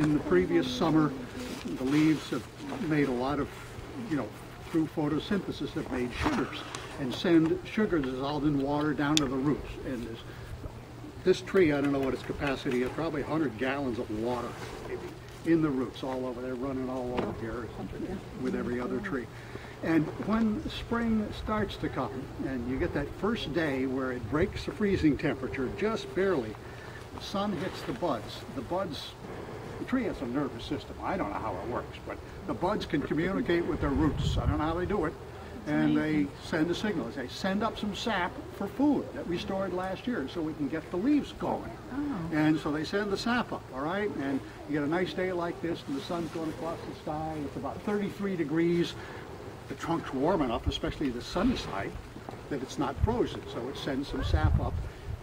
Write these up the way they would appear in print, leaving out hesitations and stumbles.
In the previous summer, the leaves have made a lot of, through photosynthesis have made sugars and send sugar dissolved in water down to the roots. And this tree, I don't know what its capacity is, probably 100 gallons of water maybe in the roots all over. They're running all over here with every other tree. And when spring starts to come and you get that first day where it breaks the freezing temperature just barely, the sun hits the buds. The tree has a nervous system. I don't know how it works, but the buds can communicate with their roots. I don't know how they do it. And they send a signal. They send up some sap for food that we stored last year so we can get the leaves going. Oh. And so they send the sap up, all right? And you get a nice day like this and the sun's going across the sky. It's about 33 degrees. The trunk's warm enough, especially the sunny side, that it's not frozen. So it sends some sap up.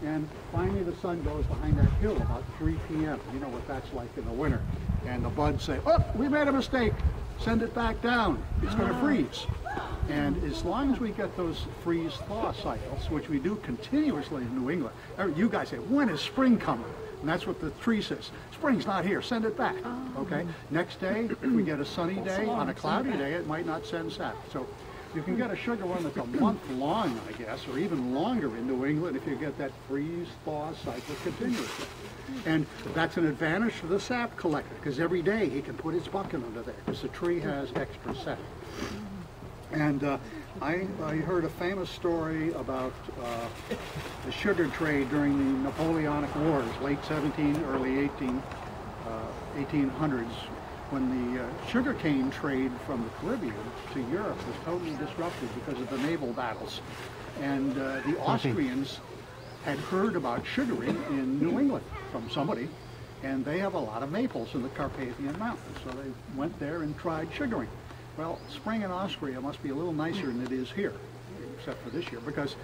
And finally the sun goes behind that hill about 3 p.m. You know what that's like in the winter. And the buds say, oh, we made a mistake. Send it back down. It's going to freeze. And as long as we get those freeze-thaw cycles, which we do continuously in New England, you guys say, when is spring coming? And that's what the tree says. Spring's not here. Send it back. Okay? Next day, if we get a sunny day, on a cloudy day, it might not send sap. So you can get a sugar run that's a month long, I guess, or even longer in New England if you get that freeze-thaw cycle continuously. And that's an advantage for the sap collector, because every day he can put his bucket under there, because the tree has extra sap. And I heard a famous story about the sugar trade during the Napoleonic Wars, late 17, early 1800s, when the sugarcane trade from the Caribbean to Europe was totally disrupted because of the naval battles. And the Austrians had heard about sugaring in New England from somebody, and they have a lot of maples in the Carpathian Mountains, so they went there and tried sugaring. Well, spring in Austria must be a little nicer than it is here, except for this year, because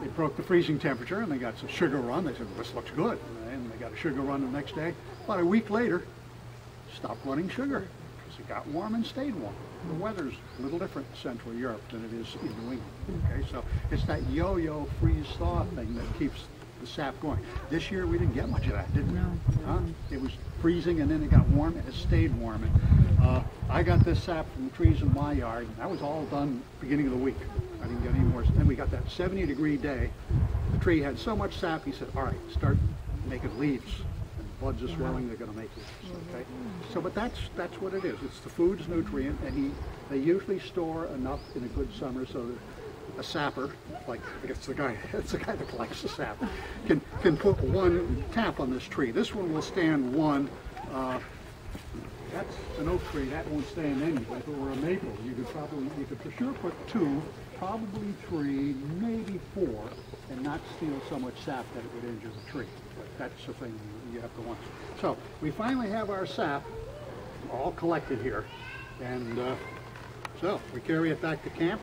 they broke the freezing temperature and they got some sugar run. They said, well, this looks good. And they got a sugar run the next day. About a week later, stopped running sugar because it got warm and stayed warm. The weather's a little different in Central Europe than it is in New England. Okay, so it's that yo-yo freeze-thaw thing that keeps the sap going. This year we didn't get much of that, did we? No. Huh? It was freezing and then it got warm and it stayed warm. And, I got this sap from the trees in my yard. That was all done beginning of the week. I didn't get any more. Then we got that 70-degree day. The tree had so much sap, he said, all right, start making leaves. And the buds are swelling, they're going to make leaves. Okay? So, but that's what it is. It's the food's nutrient, and they usually store enough in a good summer so that a sapper, like I guess the guy that collects the sap, can put one tap on this tree. This one will stand one. That's an oak tree, that won't stand any, but if it were a maple, you could for sure put 2, probably 3, maybe 4, and not steal so much sap that it would injure the tree. But that's the thing you have to watch. So we finally have our sap all collected here, and so we carry it back to camp.